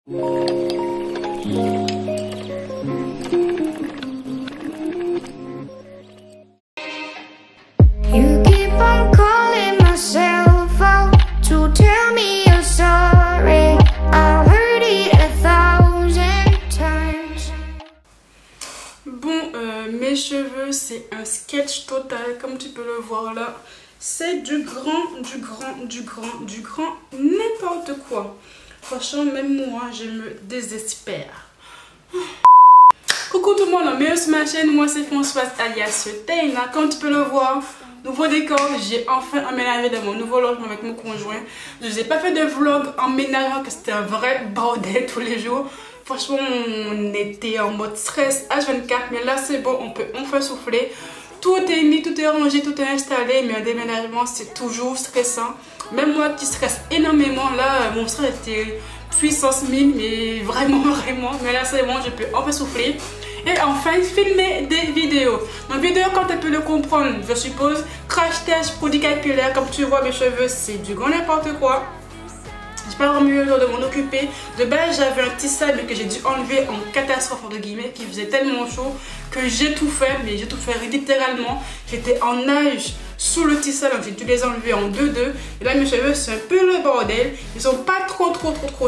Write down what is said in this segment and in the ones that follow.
keep on calling myself out to tell me you're sorry. I've heard it 1,000 times. Bon, mes cheveux, c'est un sketch total, comme tu peux le voir là. C'est du grand n'importe quoi. Franchement, même moi, je me désespère. Coucou tout le monde, bienvenue sur ma chaîne. Moi, c'est Françoise alias Taina. Comme tu peux le voir, nouveau décor. J'ai enfin emménagé dans mon nouveau logement avec mon conjoint. Je n'ai pas fait de vlog emménageant, que c'était un vrai bordel tous les jours. Franchement, on était en mode stress H24, mais là, c'est bon, on peut enfin souffler. Tout est mis, tout est rangé, tout est installé, mais un déménagement, c'est toujours stressant. Même moi qui stresse énormément, là, mon stress était puissance 1000, mais vraiment. Mais là, c'est bon, je peux enfin souffler. Et enfin, filmer des vidéos. Donc, vidéo, quand tu peux le comprendre, je suppose, crash test, produit capillaire, comme tu vois, mes cheveux, c'est du grand n'importe quoi. J'ai pas vraiment eu le temps de m'en occuper. De base, j'avais un tissage mais que j'ai dû enlever en catastrophe entre guillemets, qui faisait tellement chaud que j'ai tout fait, mais j'ai tout fait littéralement. J'étais en nage sous le tissage, donc j'ai dû les enlever en 2-2. Et là, mes cheveux, c'est un peu le bordel. Ils sont pas trop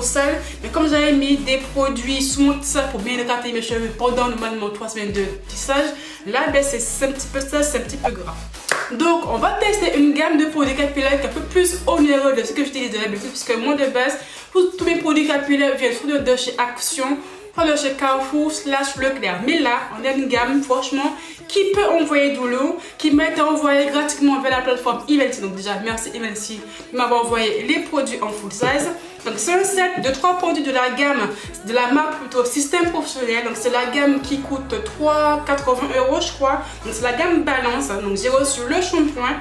sales, mais comme j'avais mis des produits sous mon tissage pour bien hydrater mes cheveux pendant normalement 3 semaines de tissage, là, ben, c'est un petit peu ça, c'est un petit peu gras. Donc on va tester une gamme de produits capillaires qui est un peu plus onéreux de ce que j'utilise d'habitude, puisque moi de base, tous mes produits capillaires viennent soit de chez Action, soit de chez Carrefour / Leclerc. Mais là, on a une gamme franchement qui peut envoyer du lourd, qui m'a été envoyé gratuitement vers la plateforme Imelcy. Donc déjà, merci Imelcy de m'avoir envoyé les produits en full size. Donc c'est un set de 3 produits de la gamme, de la marque plutôt Système Professionnel. Donc c'est la gamme qui coûte 3,80 € je crois. Donc c'est la gamme Balance. Donc j'ai reçu le shampoing,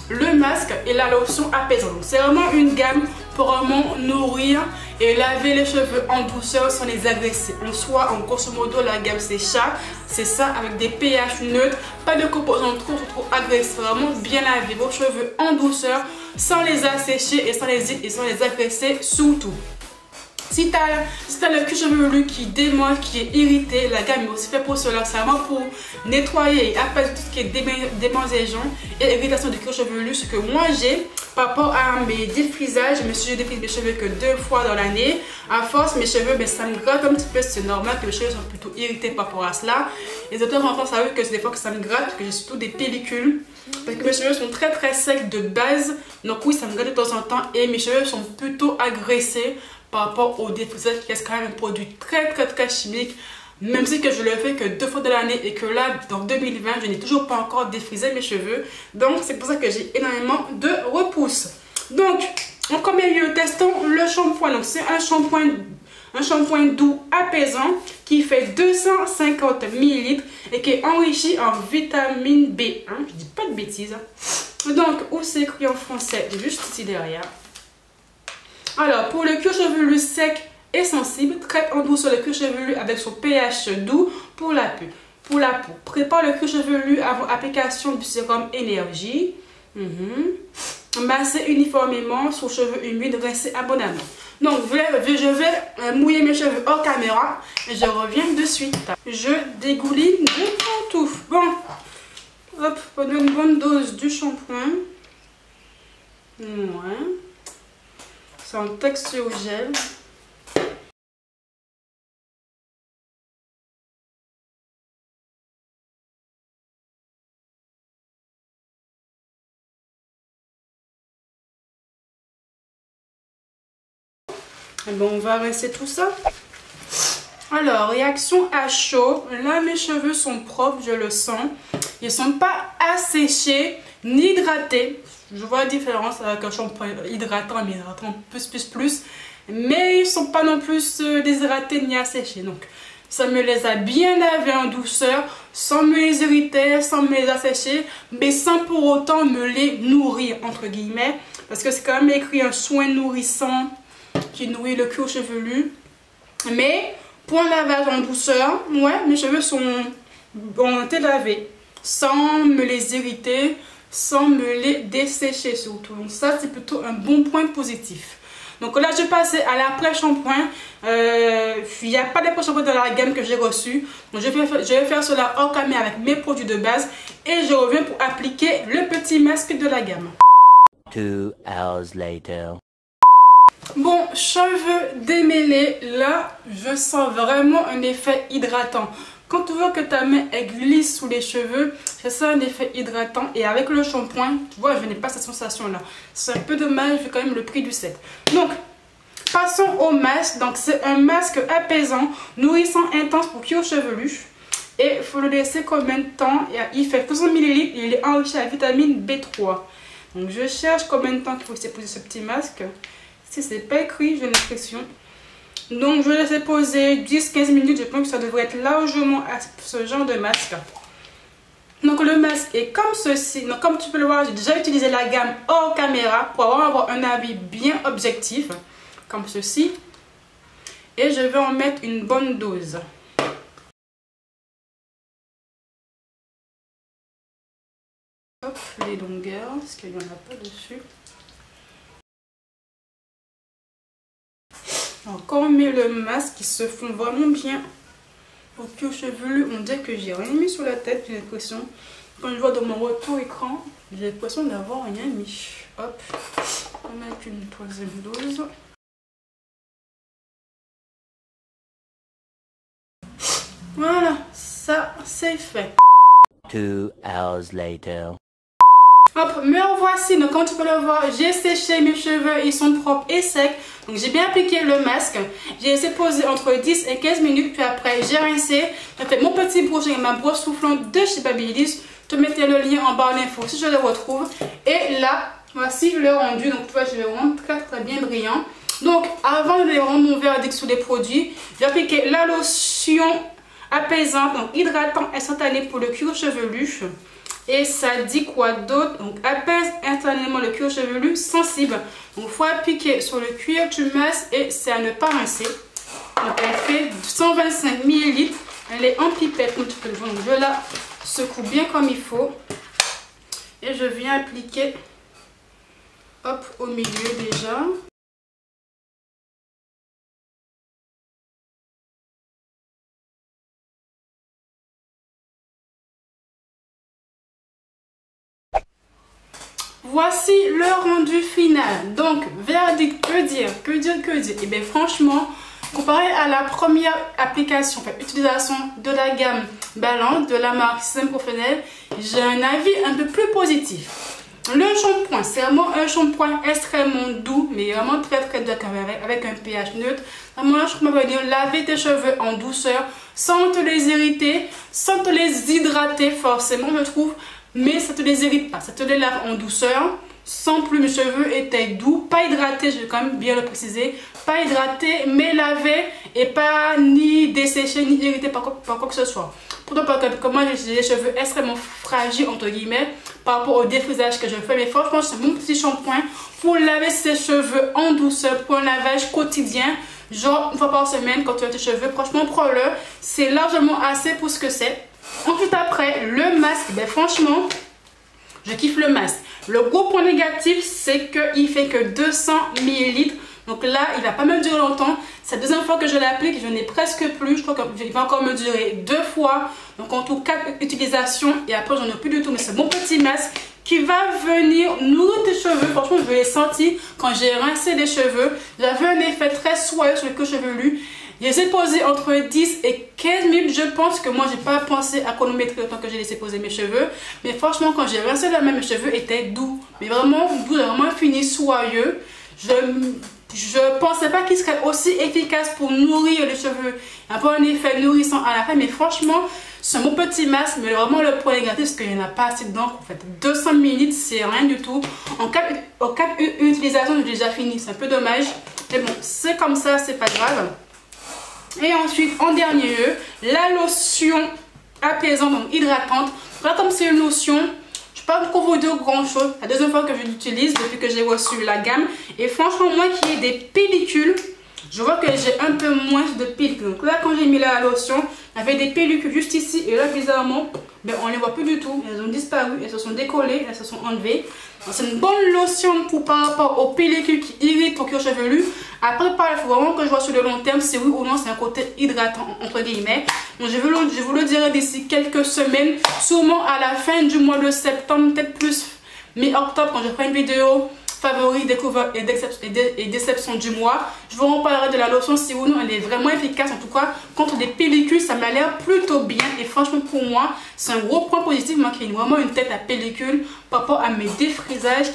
le masque et la lotion apaisante. Donc c'est vraiment une gamme pour vraiment nourrir et laver les cheveux en douceur sans les agresser. En soi, en grosso modo, la gamme c'est chat. C'est ça avec des pH neutres, pas de composants trop agressés. Vraiment bien laver vos cheveux en douceur sans les assécher et sans les agresser surtout. Si tu as le cuir chevelu qui démange, qui est irrité, la gamme est aussi faite pour cela. C'est vraiment pour nettoyer et apaiser tout ce qui est démangeaison et irritation du cuir chevelu. Ce que moi j'ai par rapport à mes défrisages, je défrise mes cheveux que 2 fois dans l'année. À force, mes cheveux, ben, ça me gratte un petit peu. C'est normal que mes cheveux sont plutôt irrités par rapport à cela. Les auteurs en France savent que c'est des fois que ça me gratte, parce que j'ai surtout des pellicules. Parce que mes cheveux sont très secs de base. Donc oui, ça me gratte de temps en temps. Et mes cheveux sont plutôt agressés par rapport au défrisage qui reste quand même un produit très chimique, même si que je le fais que 2 fois de l'année et que là, dans 2020, je n'ai toujours pas encore défrisé mes cheveux. Donc, c'est pour ça que j'ai énormément de repousse. Donc, en premier lieu, testons le shampoing. Donc, c'est un shampoing doux apaisant qui fait 250 ml et qui est enrichi en vitamine B1. Je dis pas de bêtises. Donc, où c'est écrit en français? Juste ici derrière. Alors, pour le cuir chevelu sec et sensible, traite en douceur le cuir chevelu avec son pH doux pour la peau. Prépare le cuir chevelu avant application du sérum énergie. Massez uniformément sur cheveux humides, rincez abondamment. Donc, je vais mouiller mes cheveux hors caméra et je reviens de suite. Je dégouline de pantoufles. Bon, hop, prenons une bonne dose du shampoing. Ouais. C'est en texture gel. Et bon, on va rincer tout ça. Alors, réaction à chaud. Là, mes cheveux sont propres, je le sens. Ils ne sont pas asséchés ni hydratés. Je vois la différence avec un shampoing hydratant, mais hydratant plus. Mais ils ne sont pas non plus déshydratés ni asséchés. Donc, ça me les a bien lavés en douceur, sans me les irriter, sans me les assécher, mais sans pour autant me les nourrir, entre guillemets. Parce que c'est quand même écrit un soin nourrissant qui nourrit le cuir chevelu. Mais pour un lavage en douceur, ouais, mes cheveux ont été lavés sans me les irriter, sans me les dessécher surtout. Donc ça, c'est plutôt un bon point positif. Donc là, je passais à l'après-shampoing. Il n'y a pas d'après-shampoing dans la gamme que j'ai reçue. Donc je vais faire cela hors caméra avec mes produits de base. Et je reviens pour appliquer le petit masque de la gamme. 2 hours later. Bon, cheveux démêlés, là, je sens vraiment un effet hydratant. Quand tu vois que ta main elle glisse sous les cheveux, c'est ça un effet hydratant. Et avec le shampoing, tu vois, je n'ai pas cette sensation-là. C'est un peu dommage, vu quand même le prix du set. Donc, passons au masque. Donc, c'est un masque apaisant, nourrissant, intense pour cuir chevelu. Et il faut le laisser combien de temps? Il fait 200 ml et il est enrichi à vitamine B3. Donc, je cherche combien de temps qu'il faut se poser ce petit masque. Si c'est pas écrit, j'ai l'impression. Donc, je vais laisser poser 10-15 minutes. Je pense que ça devrait être largement à ce genre de masque. Donc, le masque est comme ceci. Donc, comme tu peux le voir, j'ai déjà utilisé la gamme hors caméra pour avoir un avis bien objectif. Comme ceci. Et je vais en mettre une bonne dose. Hop, les longueurs, parce qu'il n'y en a pas dessus. Alors, quand on met le masque, il se fond vraiment bien au cuir chevelu. On dirait que j'ai rien mis sur la tête, j'ai l'impression. Quand je vois dans mon retour écran, j'ai l'impression d'avoir rien mis. Hop, on va mettre une troisième dose. Voilà, ça c'est fait. 2 hours later. Hop, me revoici. Donc comme tu peux le voir, j'ai séché mes cheveux, ils sont propres et secs. Donc j'ai bien appliqué le masque. J'ai laissé poser entre 10 et 15 minutes. Puis après j'ai rincé. J'ai fait mon petit brushing avec ma brosse soufflante de chez Babyliss. Je te mettrai le lien en barre d'infos si je le retrouve. Et là, voici le rendu. Donc tu vois, je le rends très bien brillant. Donc avant de rendre mon verdict sur les produits, j'ai appliqué la lotion apaisante, donc hydratant instantané pour le cuir chevelu. Et ça dit quoi d'autre? Donc apaise instantanément le cuir chevelu sensible. Donc il faut appliquer sur le cuir, tu masses et c'est à ne pas rincer. Donc elle fait 125 ml. Elle est en pipette comme tu peux le voir. Donc je la secoue bien comme il faut. Et je viens appliquer hop au milieu déjà. Voici le rendu final. Donc, verdict, que dire? Et bien franchement, comparé à la première application, enfin, utilisation de la gamme Balance de la marque Système Professionnel, j'ai un avis un peu plus positif. Le shampoing, c'est vraiment un shampoing extrêmement doux, mais vraiment très doux avec un pH neutre. Vraiment, je peux venir laver tes cheveux en douceur, sans te les irriter, sans te les hydrater forcément, je trouve. Mais ça te les irrite pas, ça te les lave en douceur, sans plus mes cheveux étaient doux, pas hydratés, je vais quand même bien le préciser, pas hydratés mais lavés et pas ni desséchés ni irrités par quoi que ce soit. Pourtant parce que moi j'ai des cheveux extrêmement fragiles entre guillemets par rapport au défrisage que je fais, mais franchement c'est mon petit shampoing pour laver ses cheveux en douceur pour un lavage quotidien. Genre une fois par semaine quand tu as tes cheveux, franchement prends-le, c'est largement assez pour ce que c'est. Ensuite après, le masque, ben franchement, je kiffe le masque. Le gros point négatif, c'est qu'il fait que 200 ml. Donc là, il va pas me durer longtemps. C'est la deuxième fois que je l'applique, je n'ai presque plus. Je crois qu'il va encore me durer 2 fois. Donc en tout 4 utilisations et après j'en ai plus du tout. Mais c'est mon petit masque qui va venir nourrir tes cheveux. Franchement, je l'ai senti quand j'ai rincé les cheveux. J'avais un effet très soyeux sur le cuir chevelu. J'ai laissé poser entre 10 et 15 minutes. Je pense que moi, j'ai pas pensé à chronométrer autant que j'ai laissé poser mes cheveux. Mais franchement, quand j'ai rincé la main, mes cheveux étaient doux. Mais vraiment doux, vraiment fini, soyeux. Je pensais pas qu'il serait aussi efficace pour nourrir les cheveux. Un peu un effet nourrissant à la fin. Mais franchement, c'est mon petit masque. Mais vraiment, le point négatif, c'est qu'il n'y en a pas assez dedans. En fait, 200 ml, c'est rien du tout. En 4 utilisations, j'ai déjà fini. C'est un peu dommage. Mais bon, c'est comme ça, c'est pas grave. Et ensuite, en dernier lieu, la lotion apaisante, donc hydratante. Là, comme c'est une lotion, je ne peux pas vous dire grand chose. C'est la deuxième fois que je l'utilise depuis que j'ai reçu la gamme. Et franchement, moi qui ai des pellicules, je vois que j'ai un peu moins de pellicules. Donc là, quand j'ai mis la lotion, avait des pellicules juste ici et là bizarrement ben, on les voit plus du tout, elles ont disparu, elles se sont décollées, elles se sont enlevées. C'est une bonne lotion pour par rapport aux pellicules qui irritent ton cuir chevelu. Après il faut vraiment que je vois sur le long terme si oui ou non c'est un côté hydratant entre guillemets. Donc je vous le dirai d'ici quelques semaines, sûrement à la fin du mois de septembre, peut-être plus mi-octobre quand je ferai une vidéo favoris, découvertes et déceptions du mois. Je vous en parlerai de la lotion si ou non elle est vraiment efficace. En tout cas, contre des pellicules, ça m'a l'air plutôt bien. Et franchement, pour moi, c'est un gros point positif. Moi qui ai vraiment une tête à pellicule par rapport à mes défrisages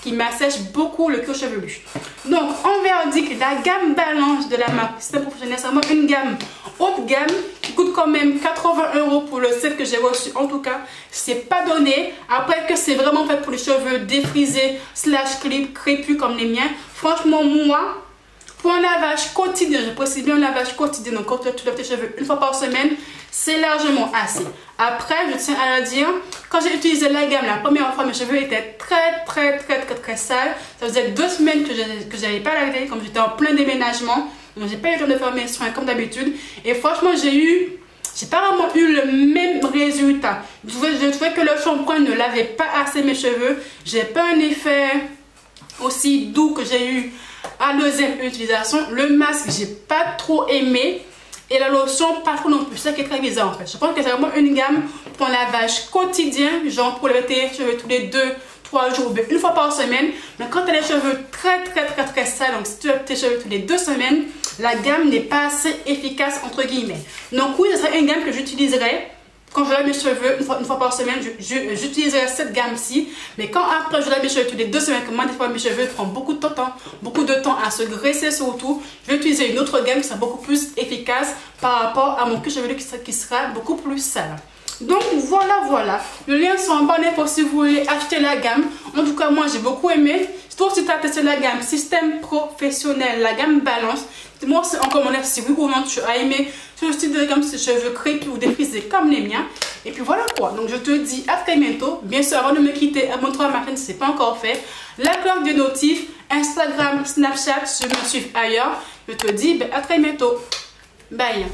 qui m'assèchent beaucoup le cuir chevelu. Donc, en verdict, la gamme Balance de la marque Système Professionnel, c'est vraiment une gamme haute gamme qui coûte quand même 80 € pour le set que j'ai reçu. En tout cas, c'est pas donné. Après que c'est vraiment fait pour les cheveux défrisés slash clip crépus comme les miens. Franchement, moi, pour un lavage quotidien, je précise bien un lavage quotidien, donc quand tu laves tes cheveux une fois par semaine, c'est largement assez. Après, je tiens à le dire, quand j'ai utilisé la gamme la première fois, mes cheveux étaient très sales. Ça faisait 2 semaines que j'avais pas lavé, comme j'étais en plein déménagement. Donc j'ai pas eu le temps de faire mes soins comme d'habitude. Et franchement, j'ai pas vraiment eu le même résultat. Je trouvais que le shampoing ne lavait pas assez mes cheveux. J'ai pas un effet aussi doux que j'ai eu à la deuxième utilisation. Le masque, j'ai pas trop aimé. Et la lotion, pas trop non plus. C'est ça qui est très bizarre en fait. Je pense que c'est vraiment une gamme pour un lavage quotidien. Genre pour laver tes cheveux tous les 2-3 jours, une fois par semaine. Mais quand tu as les cheveux très sales, donc si tu laves tes cheveux tous les 2 semaines, la gamme n'est pas assez efficace entre guillemets. Donc oui, ce serait une gamme que j'utiliserai quand je lave mes cheveux une fois par semaine. J'utiliserai cette gamme-ci. Mais quand après je lave mes cheveux tous les 2 semaines, comme moi des fois mes cheveux prennent beaucoup de temps à se graisser surtout, je vais utiliser une autre gamme qui sera beaucoup plus efficace par rapport à mon cuir chevelu qui sera beaucoup plus sale. Donc voilà, le lien sont en bas en info si vous voulez acheter la gamme. En tout cas moi j'ai beaucoup aimé. Surtout si tu as testé la gamme Système Professionnel, la gamme Balance. Dis-moi en commentaire si oui ou non tu as aimé ce style de gamme, ces cheveux crépus ou défrisés comme les miens. Et puis voilà quoi, donc je te dis à très bientôt. Bien sûr avant de me quitter, abonne-toi à ma chaîne si ce n'est pas encore fait. La cloche des notifs, Instagram, Snapchat, si je me suis ailleurs. Je te dis à très bientôt. Bye.